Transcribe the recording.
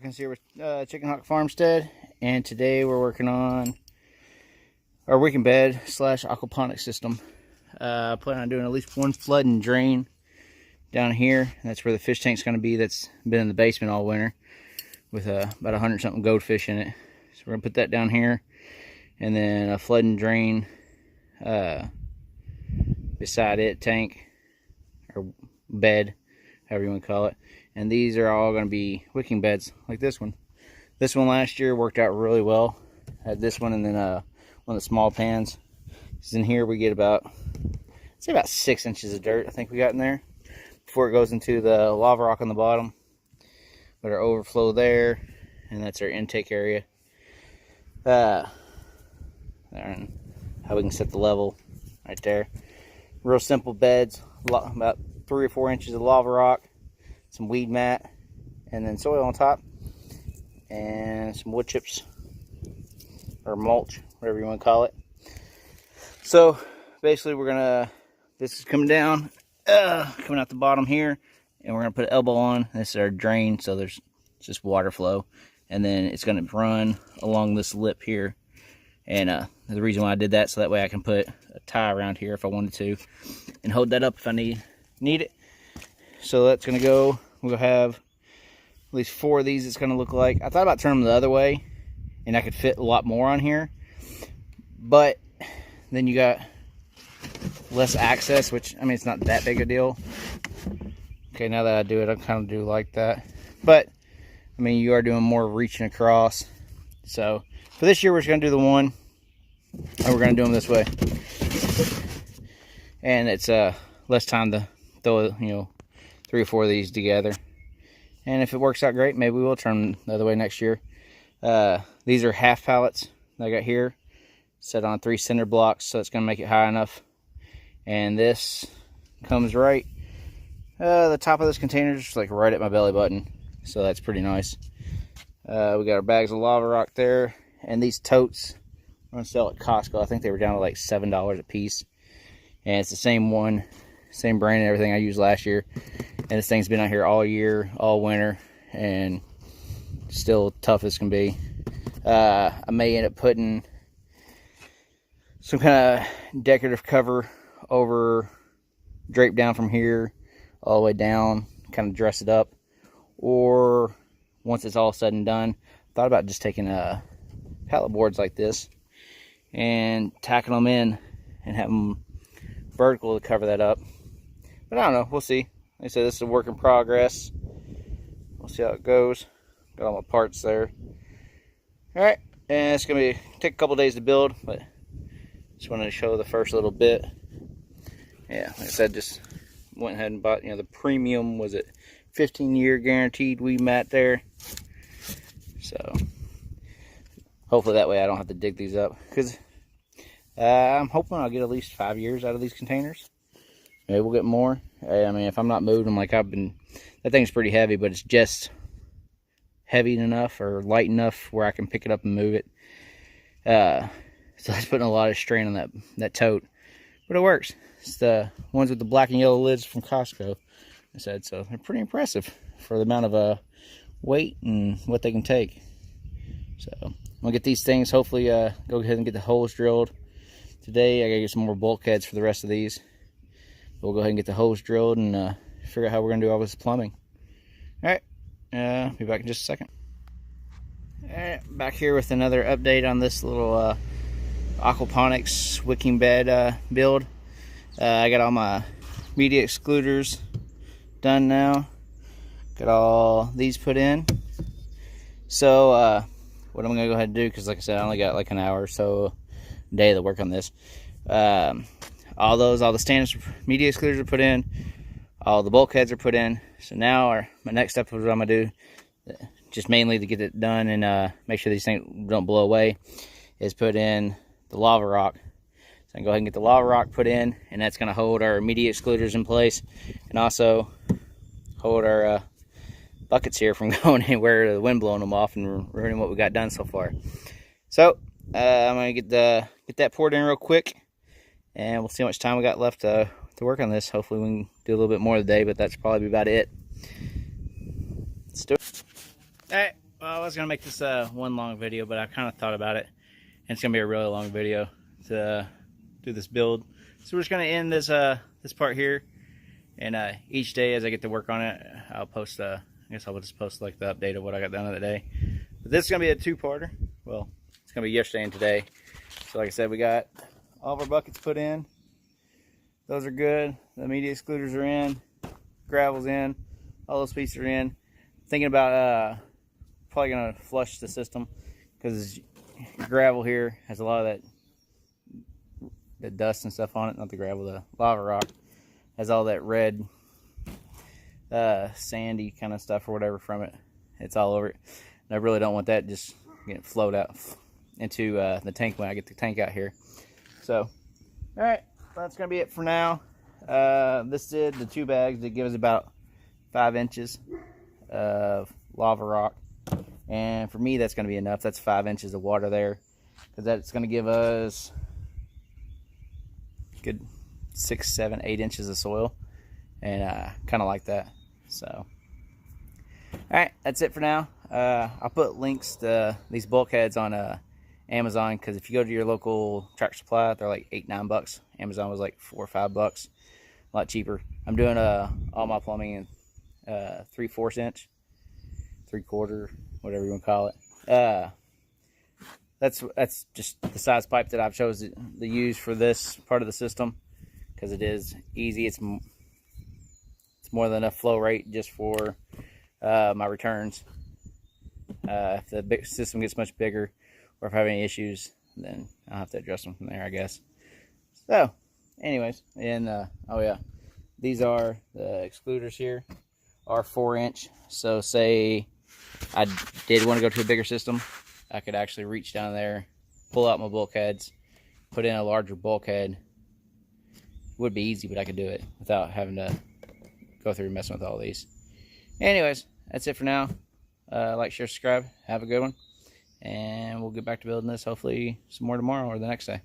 Hawkins here with Chicken Hawk Farmstead, and today we're working on our wicking bed / aquaponics system. Plan on doing at least one flood and drain down here. That's where the fish tank's going to be. That's been in the basement all winter with about 100 something goldfish in it. So we're going to put that down here, and then a flood and drain beside it, tank or bed, however you want to call it. And these are all going to be wicking beds like this one. This one last year worked out really well. Had this one, and then one of the small pans. Because in here we get about, say about 6 inches of dirt, I think we got in there, before it goes into the lava rock on the bottom. But our overflow there, and that's our intake area. And how we can set the level right there. Real simple beds, about 3 or 4 inches of lava rock, some weed mat, and then soil on top, and some wood chips or mulch, whatever you want to call it. So basically this is coming down, coming out the bottom here, and we're gonna put an elbow on. This is our drain, so there's just water flow, and then it's gonna run along this lip here. And the reason why I did that, so that way I can put a tie around here if I wanted to, and hold that up if I need it. So that's gonna go. We'll have at least 4 of these. It's gonna look like. I thought about turning them the other way, and I could fit a lot more on here. But then you got less access, which, I mean, it's not that big a deal. Okay, now that I do it, I kind of do like that. But I mean, you are doing more reaching across. So for this year, we're just gonna do the one, and we're gonna do them this way. And it's less time to throw, 3 or 4 of these together. And if it works out great, maybe we will turn them the other way next year. These are half pallets that I got here, set on 3 cinder blocks, so it's going to make it high enough. And this comes right, the top of this container is like right at my belly button, so that's pretty nice. We got our bags of lava rock there, and these totes we're going to sell at Costco. I think they were down to like $7 a piece. And it's the same one, same brand and everything I used last year. And this thing's been out here all year, all winter, and still tough as can be. I may end up putting some kind of decorative cover over, drape down from here all the way down, kind of dress it up. Or once it's all said and done, thought about just taking pallet boards like this and tacking them in and have them vertical to cover that up. But I don't know, we'll see. Like I said, this is a work in progress. We'll see how it goes. Got all my parts there. Alright, and it's gonna take a couple days to build, but just wanted to show the first little bit. Yeah, like I said, just went ahead and bought, the premium, was it 15-year guaranteed weed mat there. So hopefully that way I don't have to dig these up, because I'm hoping I'll get at least 5 years out of these containers. Maybe we'll get more. I mean, if I'm not moving them like I've been, that thing's pretty heavy, but it's just heavy enough or light enough where I can pick it up and move it. So that's putting a lot of strain on that tote, but it works. It's the ones with the black and yellow lids from Costco, I said, so they're pretty impressive for the amount of weight and what they can take. So I'm gonna get these things, hopefully go ahead and get the holes drilled today. I gotta get some more bulkheads for the rest of these. We'll go ahead and get the hose drilled and figure out how we're going to do all this plumbing. Alright, be back in just a second. Alright, back here with another update on this little aquaponics wicking bed build. I got all my media excluders done now. Got all these put in. So what I'm going to go ahead and do, because like I said, I only got like an hour or so a day to work on this. All the standard media excluders are put in. All the bulkheads are put in. So now my next step is what I'm going to do, just mainly to get it done and make sure these things don't blow away, is put in the lava rock. So I can go ahead and get the lava rock put in, and that's going to hold our media excluders in place, and also hold our buckets here from going anywhere, the wind blowing them off and ruining what we got done so far. So I'm going to get that poured in real quick, and we'll see how much time we got left to work on this. Hopefully we can do a little bit more today, but that's probably about it. Let's do it. Alright, Well, I was gonna make this one long video, but I kind of thought about it, and it's gonna be a really long video to do this build. So we're just gonna end this this part here, and each day as I get to work on it, I'll post. I guess I'll just post like the update of what I got done of the day. But this is gonna be a two-parter. Well, it's gonna be yesterday and today. So like I said, we got all of our buckets put in. Those are good. The media excluders are in. Gravel's in. All those pieces are in. Thinking about probably gonna flush the system because gravel here has a lot of the dust and stuff on it. Not the gravel, the lava rock has all that red sandy kind of stuff or whatever from it. It's all over it, and I really don't want that just getting flowed out into the tank when I get the tank out here. So all right, that's gonna be it for now. This did the 2 bags that give us about 5 inches of lava rock, and for me that's going to be enough. That's 5 inches of water there, because that's going to give us good 6, 7, 8 inches of soil, and kind of like that. So all right, that's it for now. I'll put links to these bulkheads on Amazon, because if you go to your local Tractor Supply, they're like $8, $9. Amazon was like $4 or $5, a lot cheaper. I'm doing all my plumbing in 3/4 inch, 3/4, whatever you want to call it. That's just the size pipe that I've chosen to use for this part of the system, because it is easy. It's more than enough flow rate just for my returns. If the big system gets much bigger, or if I have any issues, then I'll have to address them from there, I guess. So anyways, and oh yeah, these are the excluders here. Are 4 inch, so say I did want to go to a bigger system, I could actually reach down there, pull out my bulkheads, put in a larger bulkhead. It would be easy, but I could do it without having to go through messing with all these. Anyways, that's it for now. Like, share, subscribe. Have a good one, and we'll get back to building this hopefully some more tomorrow or the next day.